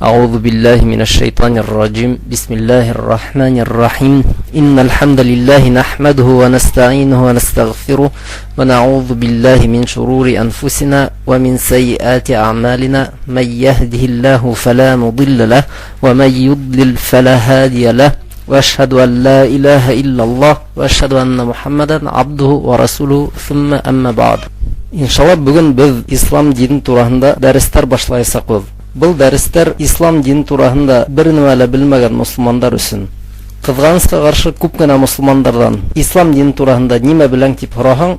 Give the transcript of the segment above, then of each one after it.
أعوذ بالله من الشيطان الرجيم. بسم الله الرحمن الرحيم. إن الحمد لله نحمده ونستعينه ونستغفره ونعوذ بالله من شرور أنفسنا ومن سيئات أعمالنا. من يهده الله فلا مضل له ومن يضلل فلا هادي له وأشهد أن لا إله إلا الله وأشهد أن محمدا عبده ورسوله ثم أما بعد. İnşallah bugün biz İslam dini turahında dersler başlayasakız. Bu dersler İslam dini turahında bir nüvele bilmegen Müslümanlar üçün. Kızganısqa karşı köpgene Müslümanlardan İslam dini turahında nime bilen tip sorahan,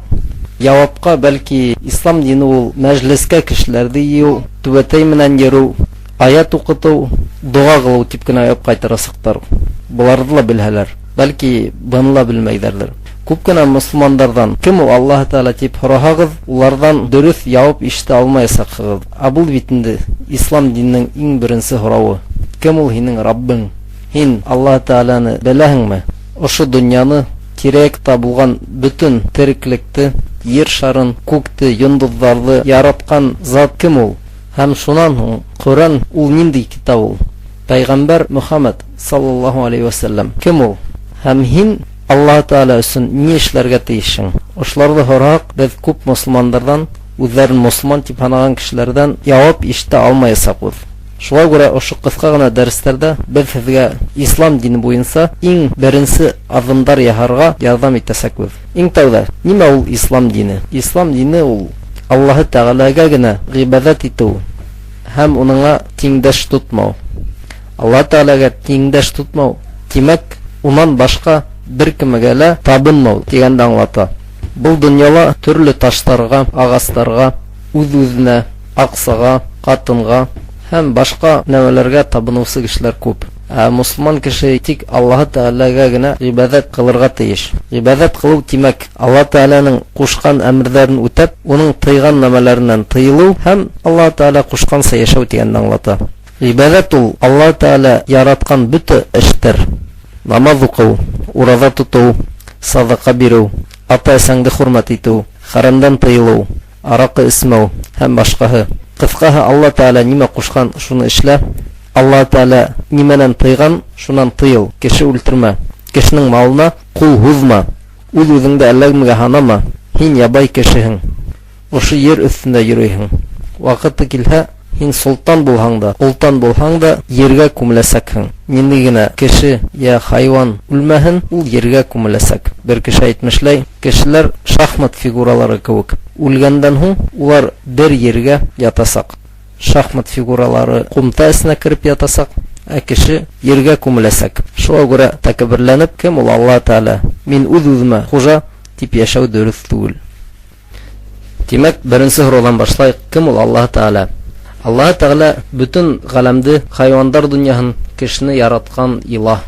javapqa belki İslam dini ol mecliske kişilerdi yiyu, tüvetey menen yeru, ayat okutu, dua kılu tipkine yap kaytarasıqtar. Bulardı la bilheler. Belki bunu la bilmeyderler. Köpgene Müslümanlardan kim o Allah Teala tip sorahagız, ulardan dürüst yavap işte almayasakız. Abul bitindi İslam dininin en birinci sorağı. Kim ol hinin Rabbin? Hin Allah Teala'nı bilehin mi? Oşu dünyanı tirek tabulgan bütün tiriklikti, yer şarın, kökti, yıldızlardı yaratkan zat kim ol? Hem şunan Kur'an ul nindi kitap ol? Peygamber Muhammed sallallahu aleyhi ve sellem kim ol? Hem hin Allah Teala üçün ne işlerge teyişin? Oşlarda horak biz köp Müslümanlardan, üzlerin Müslüman tip hanagan kişilerden yavap işte almayasakız. Şuna göre oşu kıska gana derslerde biz sizge İslam dini boyunca en birinci adımlar yaharga yardım etesakız. En tavda nime ol İslam dini? İslam dini ol Allah Teala'ga gana ibadet etu. Hem onunla tengdaş tutmau. Allah Teala'ga tengdaş tutmau. Demek ondan başka bir kimege tabınmau degende anlata. Bu dünyada türlü taşlarga, ağaçlarga, üz-üzüne, aksaga, katınga hem başka nevelerge tabınuvsı kişiler köp. Müslüman kişi tik Allah Teala'ga gına ibadet kılırga teyiş. İbadet kılıp demek Allah Teala'nın kuşkan emirlerini ötep, onun tıygan nemelerinden tıyılı hem Allah Teala kuşkansa yaşav degende anlata. İbadet ol Allah Teala yaratkan bütün işler. Namaz okuv, urazа tutuv, sadaka беру, ата-әсәңді hurmat etу, haramdan tıyılu, araqı ismau hem başkahı. Kıskaha Allah Teala nime kuşkan şunu işle, Allah Teala nimenen tıygan şunan tıyıl, kişi öldürme, kişinin malına kul huzma, öz-özünde Allah'ımıga hanama, hin yabay kişihin, oşu yer üstünde yürüyhin. Vakıtı kilhe, hin sultan bulhanda, ultan bulhanda yerge kumlesekhin. Nindigine kişi ya hayvan ölmehin, ul yerge kumlesek. Bir kişi aytmışlay, kişiler şahmat figuraları kıvık. Ulgenden hun, ular bir yerge yatasak. Şahmat figuraları kumta esine kirip yatasak, kişi yerge kumlesek. Şoğa göre takibirlenip, kim ol Allah Teala, min uz-uzma hoca tip yaşav dürüst tuğul. Demek birinci horolan başlayık, kim ol Allah Teala? Allah Teala bütün galemdi hayvanlar dünyahın kişini yaratkan ilah.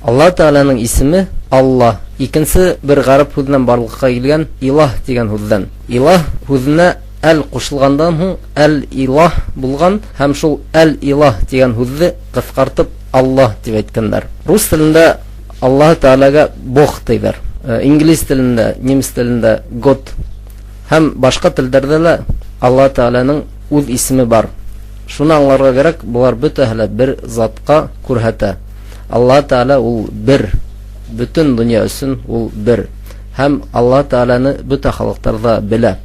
Allah Teala'nın ismi Allah. İkincisi bir garip hüzden barlıkka gelgen ilah degen hüzden. İlah hüzüne el koşulgandan hun el ilah bulgan hem şol el ilah degen hüzü kıskartıp Allah deb aytkanlar. Rus tilinde Allah Teala'ga Bog deyler. İngiliz tilinde, Nemis tilinde God. Hem başka tillerde de Allah Teala'nın öz ismi var. Şunu anlarga gerek, bular bütühle bir zatqa kurhata. Allah Teala ul bir, bütün dünya üçün ul bir. Hem Allah Teala'nı bütün halklarda bile.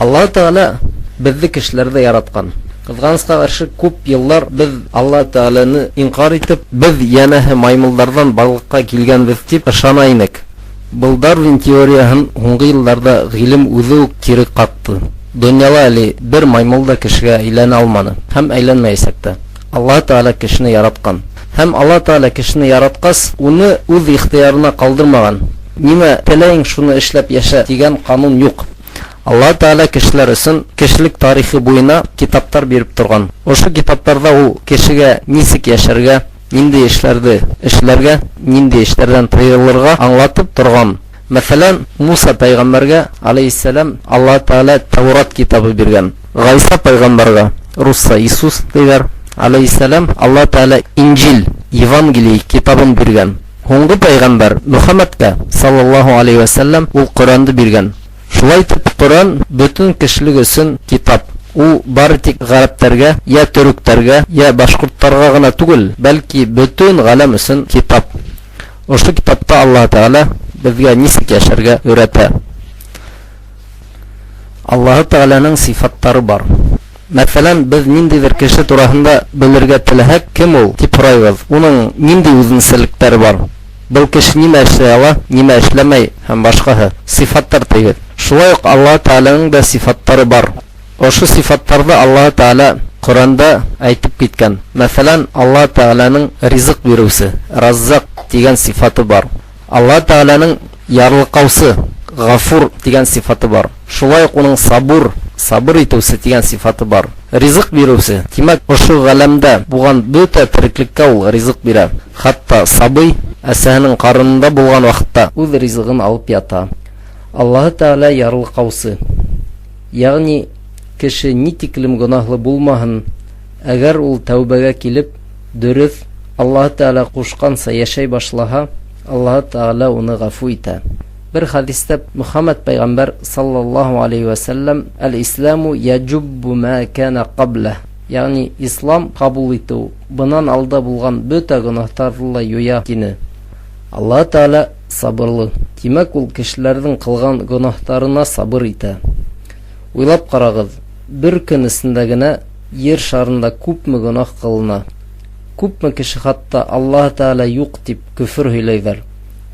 Allah Teala bizi kişilerde yaratkan. Kızganısqa karşı köp yıllar biz Allah Teala'nı inkar etip, biz yanahi maymullardan balıkka kelgen biz tip ışanaynik. Bu Darwin teoriyahın hungi yıllarda ilim özü kiri qattı. Dünyada ali bir maymulda kişiye eylene almanı. Hem eğlenmeyesek de. Allah Teala kişini yaratkan. Hem Allah Teala kişini yaratkas, onu öz ihtiyarına kaldırmagan. Nime teleyin şunu işlep yaşa degen kanun yok. Allah Teala kişiler için kişilik tarihi boyuna kitaplar berip turgan. Oşu kitaplarda o kişiye nisik yaşarga, nindi işlerge, nindi işlerden tıyılırga anlatıp turgan. Mesela Musa peygamberge aleyhisselam Allah Teala Tevrat kitabı bergen. Gaysa peygamberge Rusça İsus deyler aleyhisselam Allah Teala İncil, Evangeliy kitabın bergen. Hongu peygamber Muhammed'ge sallallahu aleyhi ve sellem ul Kur'an'dı bergen. Şulay tip Kur'an bütün kişilik üçün kitap. ул бары тик гарәпләргә, я төректәргә, я башкортларга гына түгел, бәлки бөтен галәм өчен китап. Ошо китапта Аллаһ Тәгалә безгә ничек яшәргә өйрәтә. Аллаһ Тәгаләнең сифаттары бар. Мәсәлән, без ниндидер кеше турасында белергә теләһәк, кем ул дип сорайбыз. Уның нинди үзенчәлекләре бар? Был кеше нимә эшләй ала, нимә эшләмәй һәм башкаһы. Сифаттар тегез. Шулай ук Аллаһ Тәгаләнең дә сифаттары бар. Ошо сифаттарда Аллаһ Тәгалә Коранда әйтеп киткән. Мәсәлән, Аллаһ Тәгаләнең ризык бирүсе, Раззак дигән сифаты бар. Аллаһ Тәгаләнең ярлыкаусы, Гафур дигән сифаты бар. Шулай ук уның сабыр итүсе дигән сифаты бар. Ризык бирүсе. Димәк, ошо галәмдә булган бөтә тереклеккә ул ризык бирә. Хатта сабый әсәһенең карынында булган вакытта үз ризыгын алып ята. Аллаһ Тәгалә ярлыкаусы. Ягъни кеше ни тиклем гөнаһлы булмаһын, әгәр ул тәүбәгә килеп, дөрес Аллаһ Тәгалә кушканса яшәй башлаһа, Аллаһ Тәгалә уны гафу итә. Bir hadiste Muhammed Peygamber sallallahu aleyhi ve sellem el-İslamu yecubbu ma kana qablah. Yani İslam kabul итү bundan alda bulgan böte günahtarla yuya dini. Allah Teala sabırlı. Demek ул kişilerden kılgan günahtarına sabır ite. Uylap karagız. Bir gün içinde gene yer şarında күпме günah kılına. Күпме kişi hatta Allah Teala yok dip küfür hüyleyler.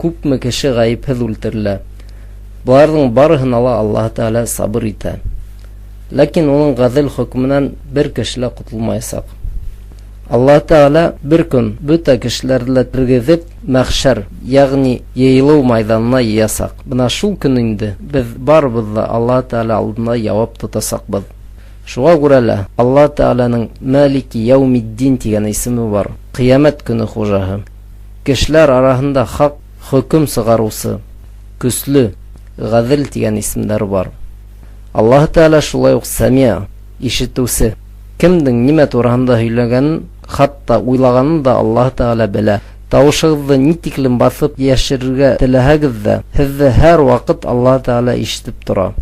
Күпме кеше гаепһеҙ үлтерелә. Буларның барыһына ла Аллаһ Тәгалә сабыр итә. Ләкин уның ғәҙел хөкменән бер кеше лә ҡотолмаясаҡ. Аллаһ Тәгалә бер көн бөтә кешеләрҙе лә тергеҙеп, мәхшәр, ягъни йыйылыу майҙанына йыясаҡ. Бына шул көн инде беҙ барыбыҙ ҙа Аллаһ Тәгалә алдына яуап тотасаҡбыҙ. Шуға күрә лә Аллаһ Тәгаләнең Малики Яумиддин тигән исеме бар. Ҡиәмәт көнө хужаһы. Кешеләр араһында хаҡ хөкем сығарусы, көслө, ғәҙел тигән исемдәр бар. Аллаһ Тәгалә шулай ук Самия, ишетеүсе. Кемдең нимә тураһында һөйләгәнен, хатта уйлағанын да Аллаһ Тәгалә белә. Тауышығыҙҙы ни тиклем баҫып йәшерергә теләһәгеҙ ҙә, һеҙҙе һәр ваҡыт Аллаһ Тәгалә ишетеп тора.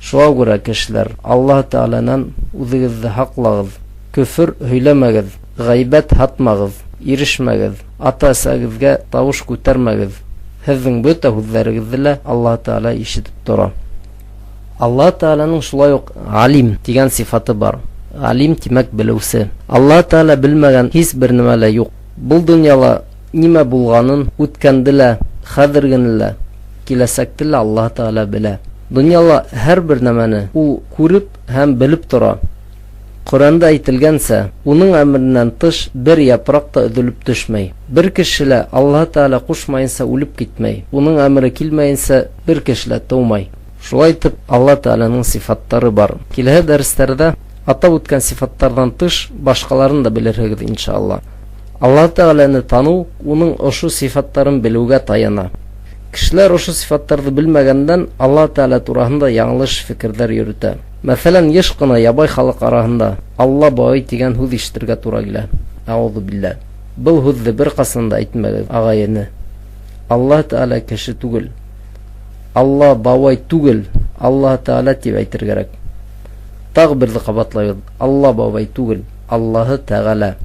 Шуға күрә кешеләр, Аллаһ Тәгаләнән үҙегеҙҙе һаҡлағыҙ, көфөр һөйләмәгеҙ, ғәйбәт һатмағыҙ, ирешмәгеҙ, ата-әсәгеҙгә тауыш күтәрмәгеҙ. Һеҙҙең бөтә һүҙҙәрегеҙҙе лә Аллаһ Тәгалә ишетеп тора. Аллаһ Тәгаләнең шулай ук Алим дигән сифаты бар. Алим тимәк белеүсе. Аллаһ Тәгалә белмәгән һис бер нәмә лә юҡ. Был донъяла нимә булғанын, үткәнде лә, хәҙергене лә, киләсәкте лә Аллаһ Тәгалә белә. Донъяла һәр бер нәмәне ул күреп һәм белеп тора. Коранда әйтелгәнсә, уның әмеренән тыш бер япраҡ та өҙөлөп төшмәй. Бер кеше лә Аллаһ Тәгалә ҡушмайынса үлеп китмәй. Уның әмере килмәйенсә бер кеше лә тыумай. Шулай итеп, Аллаһ Тәгаләнең сифаттары бар. Киләһе дәрестәрҙә атап үткән сифаттарҙан тыш башҡаларын да белерһегеҙ иншалла. Аллаһ Тәгаләне таныу уның ошо сифаттарын белеүгә таяна. Кешеләр ошо сифаттарҙы белмәгәндән Аллаһ Тәгалә тураһында яңылыш фекерҙәр йөрөтә. Мәҫәлән, йыш ҡына ябай халыҡ араһында Алла бабай тигән һүҙ ишетергә тура килә. Аузу билlah. Был һүҙҙе бер ҡасан да әйтмәгеҙ, ағайыны. Аллаһ Тәгалә кеше түгел. Алла бабай түгел, Аллаһ Тәгалә тип әйтергәрәк. Тағы берҙе ҡабатлайбыҙ. Алла бабай түгел, Аллаһы Тәгалә.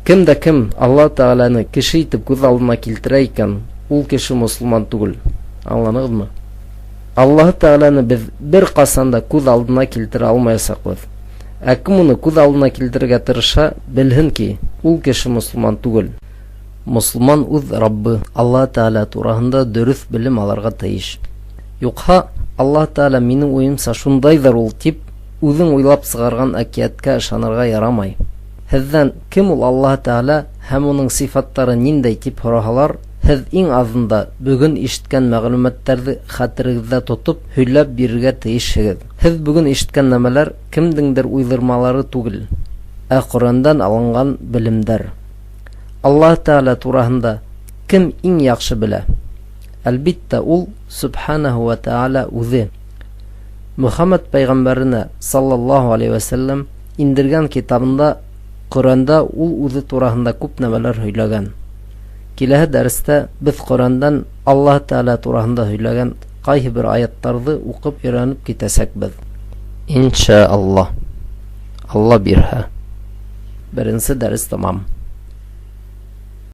Кем дә кем Аллаһ Тәгаләне кеше итеп күҙ алдына килтерә икән, ул кеше мосолман түгел. Аңланығыҙмы? Аллаһ Тәгаләне беҙ бер ҡасан да күҙ алдына килтерә алмаясаҡбыҙ. Ә кем уны күҙ алдына килтерергә тырыша, белһен ки, ул кеше мосолман түгел. Мосолман үҙ Раббы Аллаһ Тәгалә тураһында дөрөҫ белем алырға тейеш. Юҡһа, Аллаһ Тәгалә минең уйымса шундайҙыр ул тип, үҙең уйлап сығарған әкиәткә ышанырға ярамай. Һеҙҙән кем ул Аллаһ Тәгалә һәм уның сифаттары ниндәй тип һораһалар, һеҙ иң аҙында бөгөн ишеткән мәғлүмәттәрҙе хәтерегеҙҙә тотоп һөйләп бирергә тейешһегеҙ. Һеҙ бөгөн ишеткән нәмәләр кемдеңдер уйҙырмалары түгел, ә Ҡурандан алынған белемдәр. Аллаһ Тәгалә тураһында кем иң яҡшы белә? Әлбиттә, ул Субханаһу ва Тәгалә үҙе. Мөхәммәд пәйғәмбәренә саллаллаһу алейхи ва сәлләм индергән китабында Ҡуранда ул үҙе тураһында күп нәмәләр һөйләгән. Киләһе дәрестә беҙ Ҡурандан Аллаһ Тәгалә тураһында һөйләгән ҡайһы бер аяттарҙы уҡып өйрәнеп китәсәкбеҙ. İnşallah. Allah birha. Birinci ders tamam.